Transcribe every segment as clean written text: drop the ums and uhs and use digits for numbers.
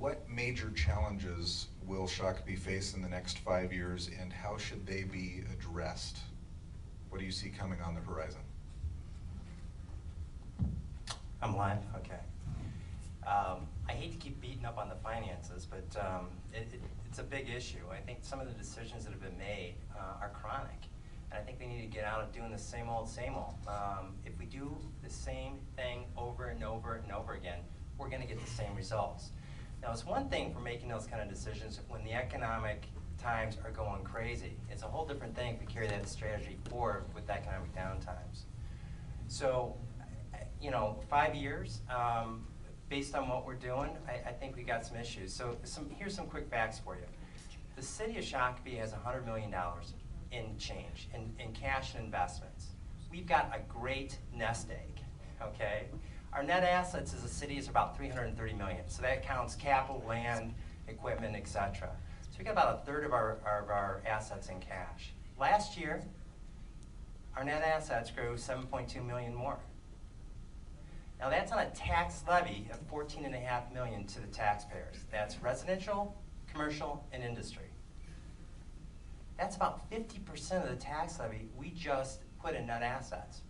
what major challenges will Shakopee face in the next 5 years, and how should they be addressed? What do you see coming on the horizon? I'm live? Okay. I hate to keep beating up on the finances, but it's a big issue. I think some of the decisions that have been made are chronic, and I think we need to get out of doing the same old, same old. If we do the same thing over and over and over again, we're going to get the same results. Now, it's one thing for making those kind of decisions when the economic times are going crazy. It's a whole different thing if we carry that strategy forward with economic downtimes. So, 5 years, based on what we're doing, I think we got some issues. So here's some quick facts for you. The city of Shakopee has $100 million in change, in cash and investments. We've got a great nest egg, okay? Our net assets as a city is about $330 million. So that counts capital, land, equipment, et cetera. So we got about a third of our assets in cash. Last year, our net assets grew $7.2 million more. Now that's on a tax levy of $14.5 million to the taxpayers. That's residential, commercial, and industry. That's about 50% of the tax levy we just put in net assets.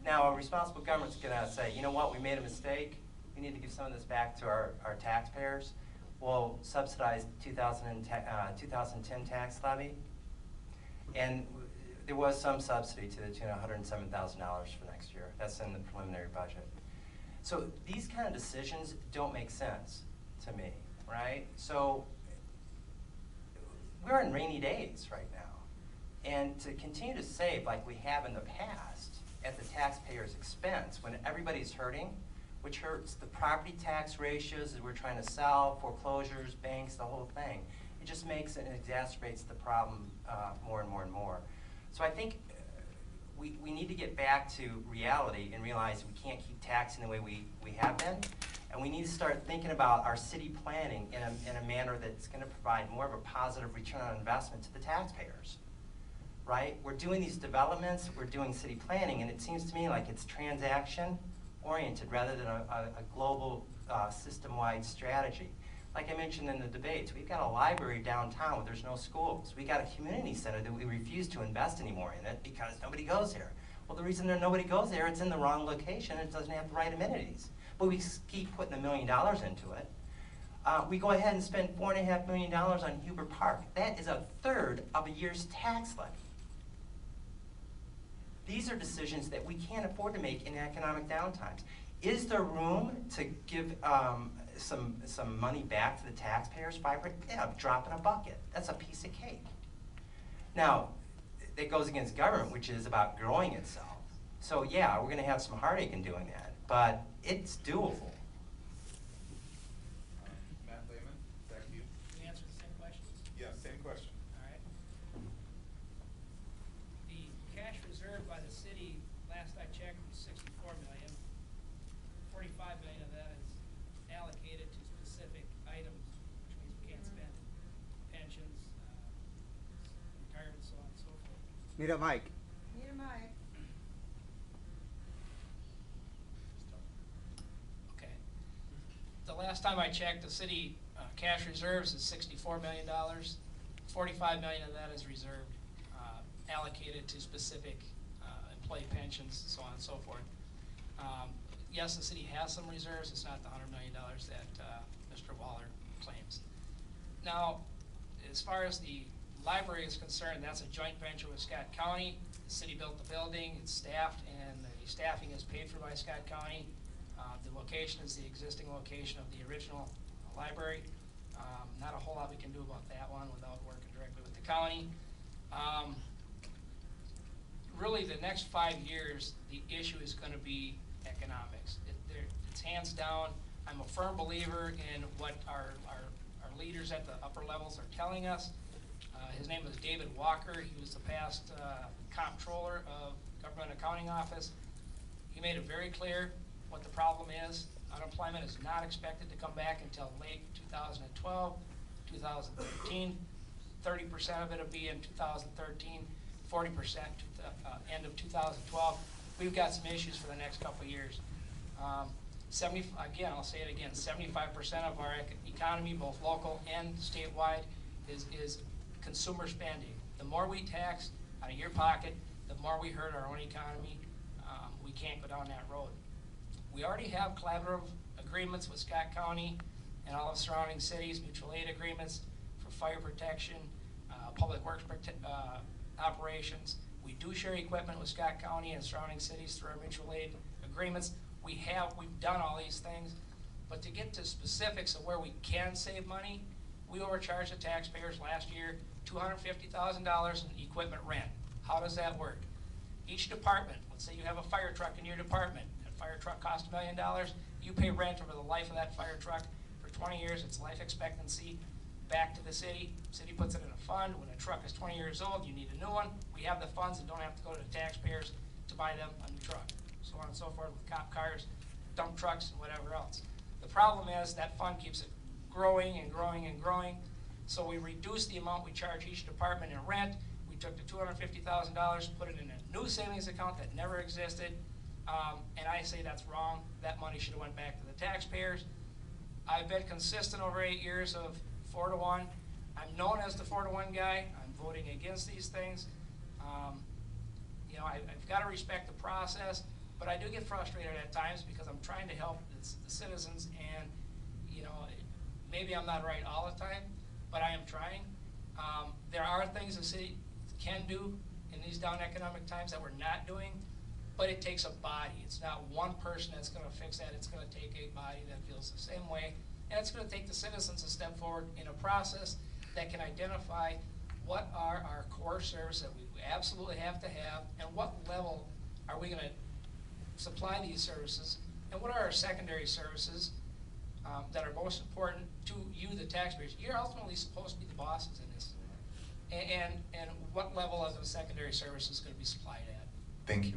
Now a responsible government's gonna say, you know what, we made a mistake. We need to give some of this back to our taxpayers. We'll subsidize 2010 tax levy. And there was some subsidy to the tune of $107,000 for next year. That's in the preliminary budget. So these kind of decisions don't make sense to me, right? So we're in rainy days right now. And to continue to save like we have in the past at the taxpayer's expense when everybody's hurting, which hurts the property tax ratios as we're trying to sell, foreclosures, banks, the whole thing. It just makes it and exacerbates the problem more and more and more. So I think we need to get back to reality and realize we can't keep taxing the way we have been. And we need to start thinking about our city planning in a manner that's going to provide more of a positive return on investment to the taxpayers. Right? We're doing these developments, we're doing city planning, and it seems to me like it's transaction-oriented rather than a global system-wide strategy. Like I mentioned in the debates, we've got a library downtown where there's no schools. We got a community center that we refuse to invest anymore in it because nobody goes there. Well, the reason that nobody goes there, it's in the wrong location and it doesn't have the right amenities. But we keep putting $1 million into it. We go ahead and spend $4.5 million on Huber Park. That is a third of a year's tax levy. These are decisions that we can't afford to make in economic downtimes. Is there room to give some money back to the taxpayers? Yeah, drop in a bucket. That's a piece of cake. Now, it goes against government, which is about growing itself. So yeah, we're going to have some heartache in doing that, but it's doable. Matt Lehman, back to you. Can you answer the same question? Yeah, same question. All right. The cash reserve by the city, last I checked, was $64 million. $45 million of that is allocated to specific items, which means we can't spend pensions, retirement, so on and so forth. Need a mic. Need a mic. Okay. The last time I checked, the city cash reserves is $64 million. $45 million of that is reserved, allocated to specific employee pensions, so on and so forth. Yes, the city has some reserves. It's not the $100 million that Mr. Walor claims. Now, as far as the library is concerned, that's a joint venture with Scott County. The city built the building, it's staffed, and the staffing is paid for by Scott County. The location is the existing location of the original library. Not a whole lot we can do about that one without working directly with the county. Really, the next 5 years, the issue is going to be economics. It's hands down. I'm a firm believer in what our leaders at the upper levels are telling us. His name was David Walker. He was the past comptroller of Government Accounting Office. He made it very clear what the problem is. Unemployment is not expected to come back until late 2012, 2013. 30% of it will be in 2013, 40% end of 2012. We've got some issues for the next couple of years. Again, I'll say it again, 75% of our economy, both local and statewide, is consumer spending. The more we tax out of your pocket, the more we hurt our own economy. We can't go down that road. We already have collaborative agreements with Scott County and all the surrounding cities, mutual aid agreements for fire protection, public works operations. We do share equipment with Scott County and surrounding cities through our mutual aid agreements. We've done all these things, but to get to specifics of where we can save money, we overcharged the taxpayers last year $250,000 in equipment rent. How does that work? Each department, let's say you have a fire truck in your department, that fire truck costs $1 million, you pay rent over the life of that fire truck for 20 years, its life expectancy, back to the city. City puts it in a fund. When a truck is 20 years old, you need a new one. We have the funds and don't have to go to the taxpayers to buy them a new truck. So on and so forth with cop cars, dump trucks, and whatever else. The problem is that fund keeps it growing and growing and growing. So we reduced the amount we charge each department in rent. We took the $250,000, put it in a new savings account that never existed. And I say that's wrong. That money should have went back to the taxpayers. I've been consistent over 8 years of 4-to-1. I'm known as the 4-to-1 guy. I'm voting against these things. You know, I've got to respect the process, but I do get frustrated at times because I'm trying to help the citizens, and you know, maybe I'm not right all the time, but I am trying. There are things the city can do in these down economic times that we're not doing, but it takes a body. It's not one person that's going to fix that. It's going to take a body that feels the same way, and it's going to take the citizens a step forward in a process that can identify what are our core services that we absolutely have to have, and what level are we going to supply these services, and what are our secondary services that are most important to you, the taxpayers. You're ultimately supposed to be the bosses in this, and what level of the secondary services is going to be supplied at. Thank you.